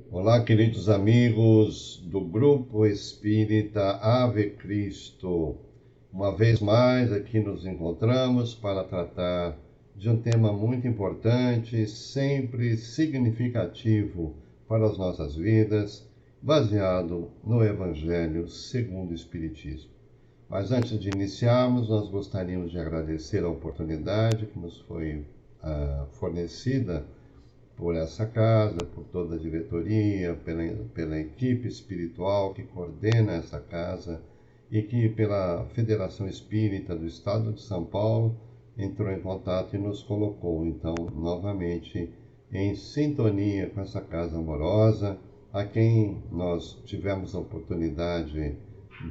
Olá, queridos amigos do Grupo Espírita Ave Cristo. Uma vez mais aqui nos encontramos para tratar de um tema muito importante, sempre significativo para as nossas vidas, baseado no Evangelho segundo o Espiritismo. Mas antes de iniciarmos, nós gostaríamos de agradecer a oportunidade que nos foi fornecida por essa casa, por toda a diretoria, pela equipe espiritual que coordena essa casa e que pela Federação Espírita do Estado de São Paulo entrou em contato e nos colocou, então, novamente em sintonia com essa casa amorosa, a quem nós tivemos a oportunidade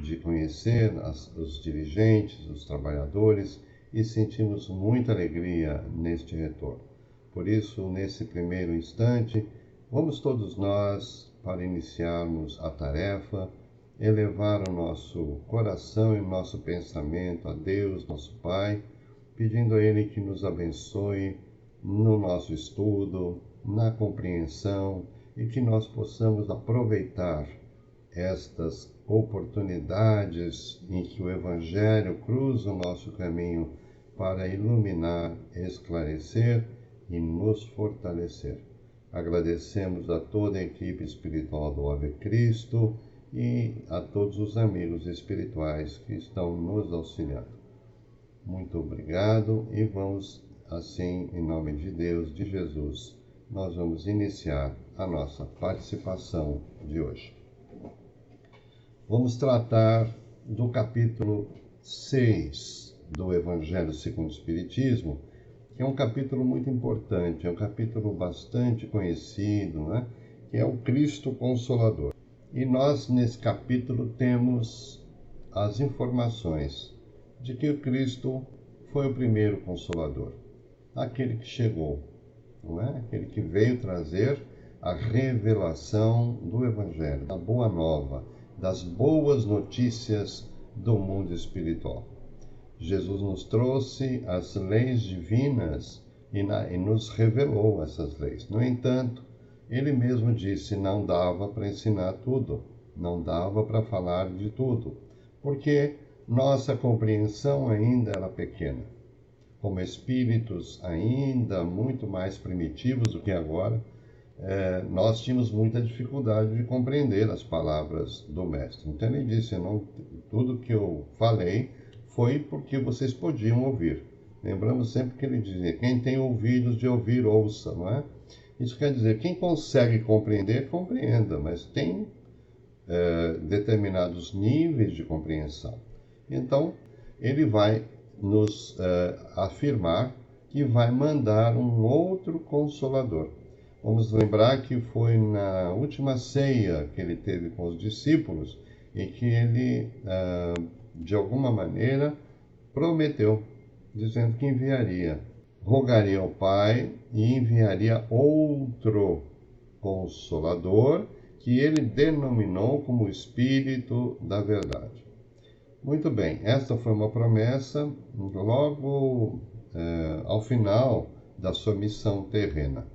de conhecer, os dirigentes, os trabalhadores, e sentimos muita alegria neste retorno. Por isso, nesse primeiro instante, vamos todos nós, para iniciarmos a tarefa, elevar o nosso coração e o nosso pensamento a Deus, nosso Pai, pedindo a Ele que nos abençoe no nosso estudo, na compreensão e que nós possamos aproveitar estas oportunidades em que o Evangelho cruza o nosso caminho para iluminar, esclarecer e nos fortalecer. Agradecemos a toda a equipe espiritual do Ave Cristo e a todos os amigos espirituais que estão nos auxiliando. Muito obrigado e vamos, assim, em nome de Deus, de Jesus, nós vamos iniciar a nossa participação de hoje. Vamos tratar do capítulo 6 do Evangelho segundo o Espiritismo, que é um capítulo muito importante, é um capítulo bastante conhecido, que é o Cristo Consolador. E nós, nesse capítulo, temos as informações de que o Cristo foi o primeiro Consolador, aquele que chegou, aquele que veio trazer a revelação do Evangelho, da Boa Nova, das boas notícias do mundo espiritual. Jesus nos trouxe as leis divinas e nos revelou essas leis. No entanto, ele mesmo disse que não dava para ensinar tudo, não dava para falar de tudo, porque nossa compreensão ainda era pequena. Como espíritos ainda muito mais primitivos do que agora, nós tínhamos muita dificuldade de compreender as palavras do Mestre. Então ele disse, tudo que eu falei foi porque vocês podiam ouvir. Lembramos sempre que ele dizia, quem tem ouvidos de ouvir, ouça, não é? Isso quer dizer, quem consegue compreender, compreenda, mas tem determinados níveis de compreensão. Então, ele vai nos afirmar que vai mandar um outro Consolador. Vamos lembrar que foi na última ceia que ele teve com os discípulos e que ele, de alguma maneira, prometeu, dizendo que enviaria, rogaria ao Pai e enviaria outro Consolador, que ele denominou como o Espírito da Verdade. Muito bem, esta foi uma promessa logo ao final da sua missão terrena.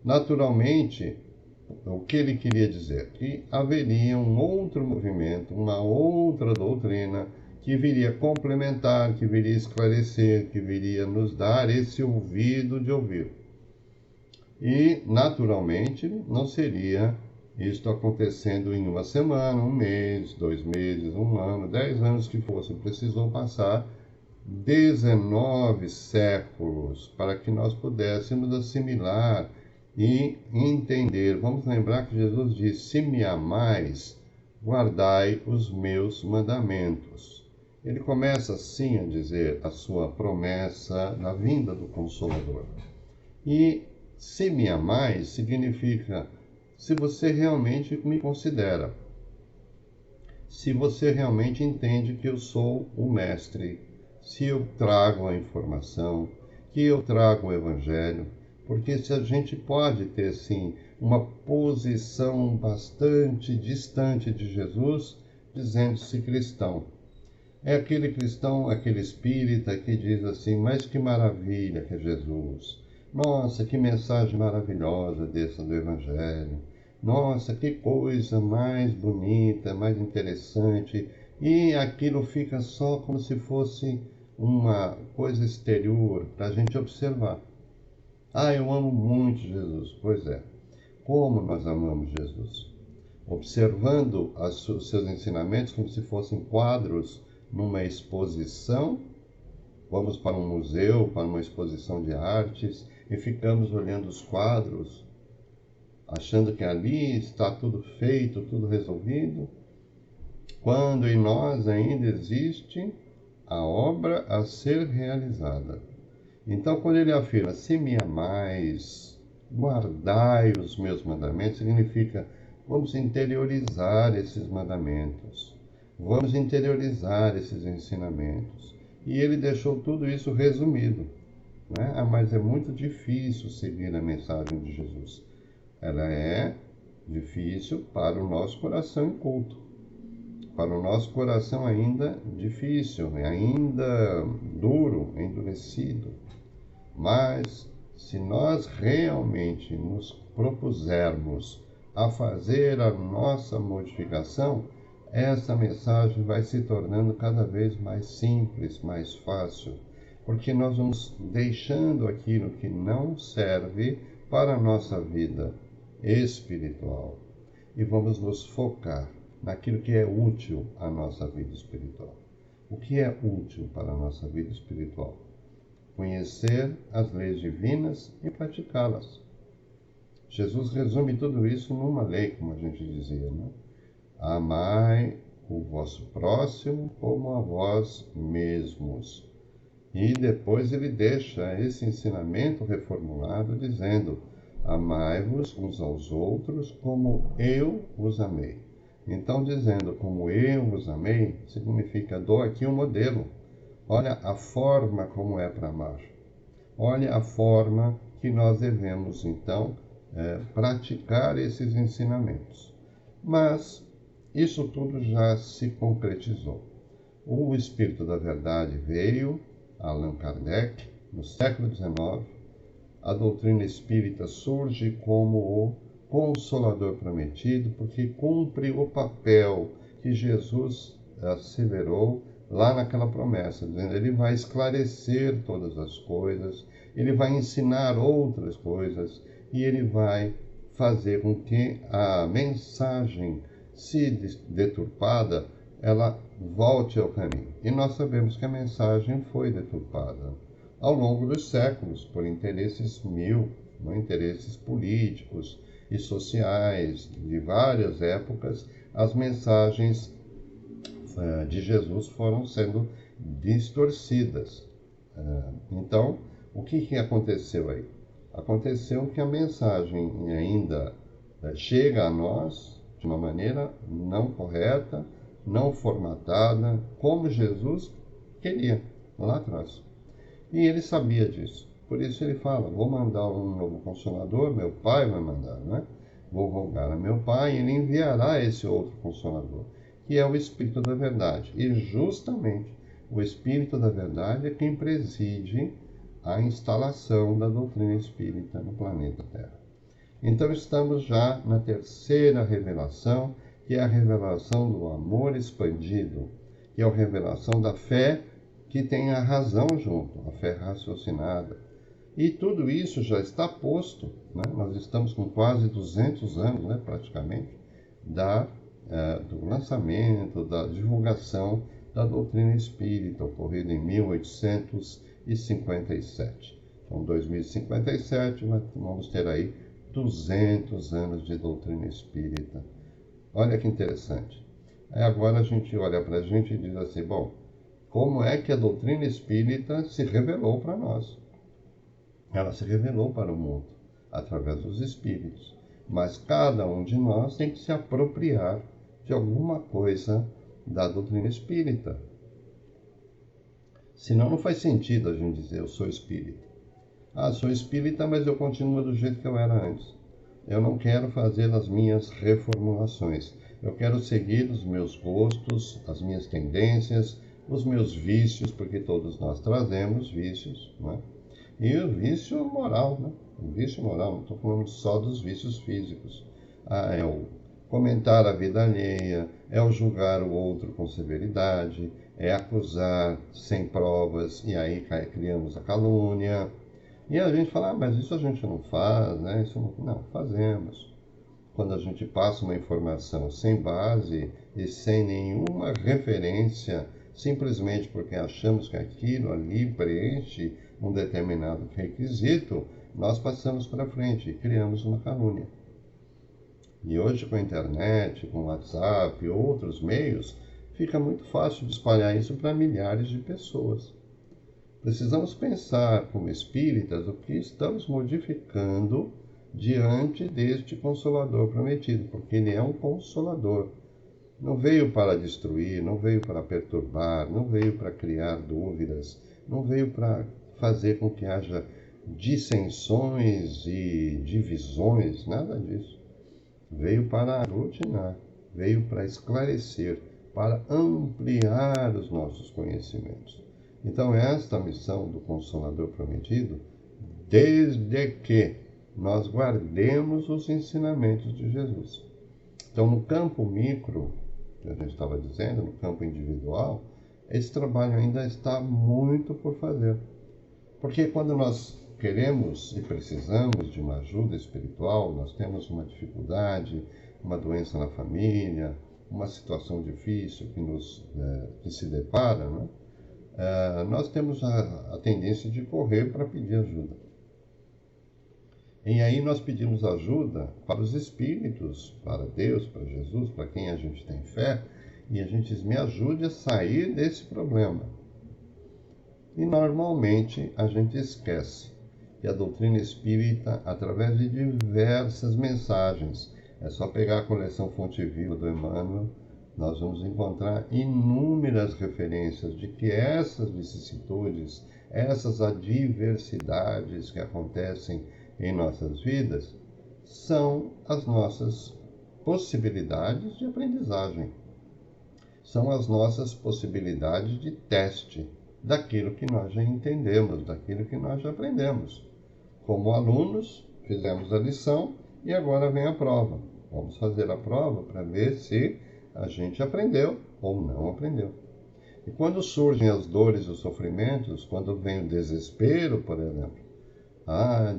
Naturalmente, o que ele queria dizer? Que haveria um outro movimento, uma outra doutrina que viria complementar, que viria esclarecer, que viria nos dar esse ouvido de ouvir. E, naturalmente, não seria isto acontecendo em uma semana, um mês, 2 meses, 1 ano, 10 anos que fosse. Precisou passar 19 séculos para que nós pudéssemos assimilar e entender. Vamos lembrar que Jesus disse, se me amais, guardai os meus mandamentos. Ele começa assim a dizer a sua promessa na vinda do Consolador. E se me amais significa se você realmente me considera, se você realmente entende que eu sou o Mestre, se eu trago a informação, que eu trago o Evangelho, porque se a gente pode ter, sim, uma posição bastante distante de Jesus, dizendo-se cristão. É aquele cristão, aquele espírita que diz assim, mas que maravilha que é Jesus. Nossa, que mensagem maravilhosa dessa do Evangelho. Nossa, que coisa mais bonita, mais interessante. E aquilo fica só como se fosse uma coisa exterior para a gente observar. Ah, eu amo muito Jesus. Pois é. Como nós amamos Jesus? Observando os seus ensinamentos como se fossem quadros numa exposição. Vamos para um museu, para uma exposição de artes e ficamos olhando os quadros, achando que ali está tudo feito, tudo resolvido, quando em nós ainda existe a obra a ser realizada. Então, quando ele afirma, se me amais, guardai os meus mandamentos, significa, vamos interiorizar esses mandamentos, vamos interiorizar esses ensinamentos. E ele deixou tudo isso resumido, né? Ah, mas é muito difícil seguir a mensagem de Jesus. Ela é difícil para o nosso coração inculto, para o nosso coração ainda difícil, ainda duro, endurecido. Mas se nós realmente nos propusermos a fazer a nossa modificação, essa mensagem vai se tornando cada vez mais simples, mais fácil, porque nós vamos deixando aquilo que não serve para a nossa vida espiritual e vamos nos focar naquilo que é útil à nossa vida espiritual. O que é útil para a nossa vida espiritual? Conhecer as leis divinas e praticá-las. Jesus resume tudo isso numa lei, como a gente dizia, né? Amai o vosso próximo como a vós mesmos. E depois ele deixa esse ensinamento reformulado dizendo: amai-vos uns aos outros como eu os amei. Então, dizendo como eu os amei, significa dou aqui um modelo. Olha a forma como é para amar. Olha a forma que nós devemos, então, praticar esses ensinamentos. Mas isso tudo já se concretizou. O Espírito da Verdade veio, Allan Kardec, no século XIX. A doutrina espírita surge como o Consolador prometido, porque cumpre o papel que Jesus asseverou lá naquela promessa, dizendo: ele vai esclarecer todas as coisas, ele vai ensinar outras coisas e ele vai fazer com que a mensagem, se deturpada, ela volte ao caminho. E nós sabemos que a mensagem foi deturpada ao longo dos séculos por interesses interesses políticos e sociais de várias épocas. As mensagens de Jesus foram sendo distorcidas. Então, o que aconteceu aí? Aconteceu que a mensagem ainda chega a nós de uma maneira não correta, não formatada, como Jesus queria lá atrás. E ele sabia disso. Por isso ele fala: vou mandar um novo Consolador, meu Pai vai mandar, né? Vou rogar a meu Pai e ele enviará esse outro Consolador, que é o Espírito da Verdade. E justamente o Espírito da Verdade é quem preside a instalação da doutrina espírita no planeta Terra. Então estamos já na terceira revelação, que é a revelação do amor expandido, que é a revelação da fé que tem a razão junto, a fé raciocinada. E tudo isso já está posto, né? Nós estamos com quase 200 anos, né, praticamente, do lançamento, da divulgação da doutrina espírita, ocorrida em 1857. Então, 2057, vamos ter aí 200 anos de doutrina espírita. Olha que interessante. Aí agora a gente olha para a gente e diz assim: bom, como é que a doutrina espírita se revelou para nós? Ela se revelou para o mundo através dos espíritos. Mas cada um de nós tem que se apropriar de alguma coisa da doutrina espírita. Senão não faz sentido a gente dizer: eu sou espírita. Ah, sou espírita, mas eu continuo do jeito que eu era antes. Eu não quero fazer as minhas reformulações. Eu quero seguir os meus gostos, as minhas tendências, os meus vícios, porque todos nós trazemos vícios, né? E o vício moral, né? O vício moral, não estou falando só dos vícios físicos. é o comentar a vida alheia, é o julgar o outro com severidade, é acusar sem provas, e aí criamos a calúnia. E a gente fala, mas isso a gente não faz, né? Isso não, fazemos. Quando a gente passa uma informação sem base e sem nenhuma referência, simplesmente porque achamos que aquilo ali preenche um determinado requisito, nós passamos para frente e criamos uma calúnia. E hoje com a internet, com o WhatsApp e outros meios, fica muito fácil de espalhar isso para milhares de pessoas. Precisamos pensar como espíritas o que estamos modificando diante deste Consolador prometido, porque ele é um Consolador. Não veio para destruir, não veio para perturbar, não veio para criar dúvidas, não veio para fazer com que haja dissensões e divisões, nada disso. Veio para aglutinar, veio para esclarecer, para ampliar os nossos conhecimentos. Então, esta missão do Consolador prometido, desde que nós guardemos os ensinamentos de Jesus. Então, no campo micro, que a gente estava dizendo, no campo individual, esse trabalho ainda está muito por fazer. Porque quando nós queremos e precisamos de uma ajuda espiritual, nós temos uma dificuldade, uma doença na família, uma situação difícil que se depara, né? Nós temos a tendência de correr para pedir ajuda. E aí nós pedimos ajuda para os espíritos, para Deus, para Jesus, para quem a gente tem fé, e a gente diz, me ajude a sair desse problema. E normalmente a gente esquece que a doutrina espírita, através de diversas mensagens, é só pegar a coleção Fonte Viva do Emmanuel, nós vamos encontrar inúmeras referências de que essas vicissitudes, essas adversidades que acontecem em nossas vidas, são as nossas possibilidades de aprendizagem. São as nossas possibilidades de teste daquilo que nós já entendemos, daquilo que nós já aprendemos. Como alunos, fizemos a lição e agora vem a prova. Vamos fazer a prova para ver se a gente aprendeu ou não aprendeu. E quando surgem as dores e os sofrimentos, quando vem o desespero, por exemplo,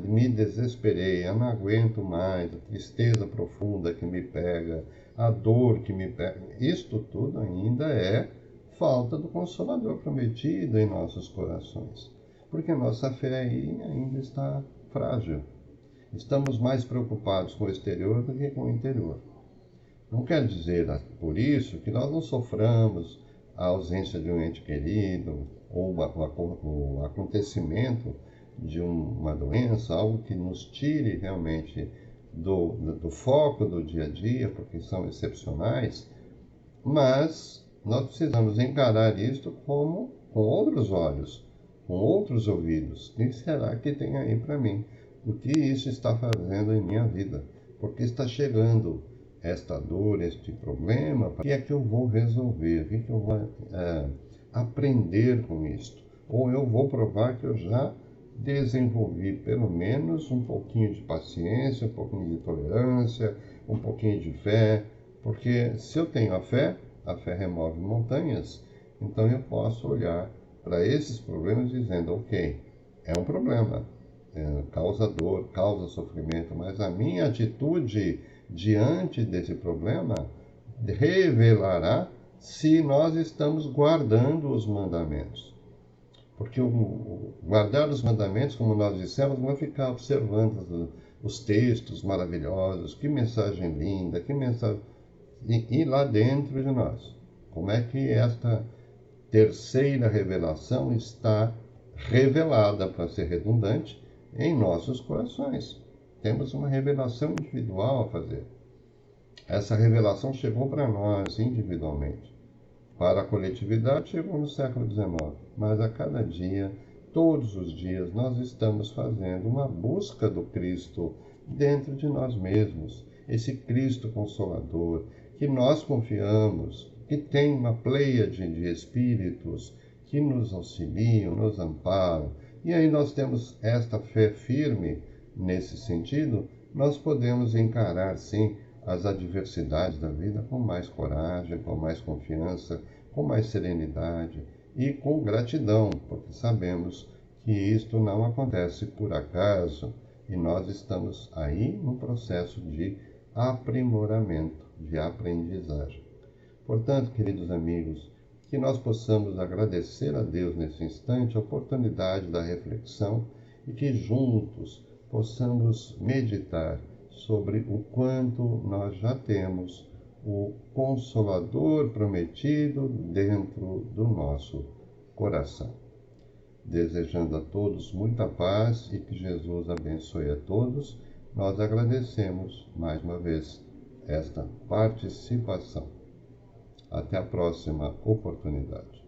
me desesperei, eu não aguento mais, a tristeza profunda que me pega, a dor que me pega, isto tudo ainda é falta do Consolador prometido em nossos corações, porque a nossa fé aí ainda está frágil. Estamos mais preocupados com o exterior do que com o interior. Não quer dizer, por isso, que nós não soframos a ausência de um ente querido ou o acontecimento de uma doença, algo que nos tire realmente do foco do dia a dia, porque são excepcionais, mas nós precisamos encarar isto com outros olhos, com outros ouvidos. O que será que tem aí para mim? O que isso está fazendo em minha vida? Porque está chegando esta dor, este problema, o que é que eu vou resolver? O que é que eu vou aprender com isto? Ou eu vou provar que eu já desenvolvi pelo menos um pouquinho de paciência, um pouquinho de tolerância, um pouquinho de fé, porque se eu tenho a fé remove montanhas, então eu posso olhar para esses problemas dizendo, ok, é um problema, causa dor, causa sofrimento, mas a minha atitude diante desse problema revelará se nós estamos guardando os mandamentos. Porque guardar os mandamentos, como nós dissemos, não é ficar observando os textos maravilhosos, que mensagem linda, que mensagem... E lá dentro de nós, como é que esta terceira revelação está revelada, para ser redundante, em nossos corações. Temos uma revelação individual a fazer. Essa revelação chegou para nós individualmente. Para a coletividade chegou no século XIX, mas a cada dia, todos os dias, nós estamos fazendo uma busca do Cristo dentro de nós mesmos. Esse Cristo Consolador, que nós confiamos, que tem uma pleiade de espíritos que nos auxiliam, nos amparam. E aí nós temos esta fé firme nesse sentido, nós podemos encarar, sim, as adversidades da vida com mais coragem, com mais confiança, com mais serenidade e com gratidão, porque sabemos que isto não acontece por acaso e nós estamos aí no processo de aprimoramento, de aprendizagem. Portanto, queridos amigos, que nós possamos agradecer a Deus nesse instante a oportunidade da reflexão e que juntos possamos meditar sobre o quanto nós já temos o Consolador prometido dentro do nosso coração. Desejando a todos muita paz e que Jesus abençoe a todos, nós agradecemos mais uma vez esta participação. Até a próxima oportunidade.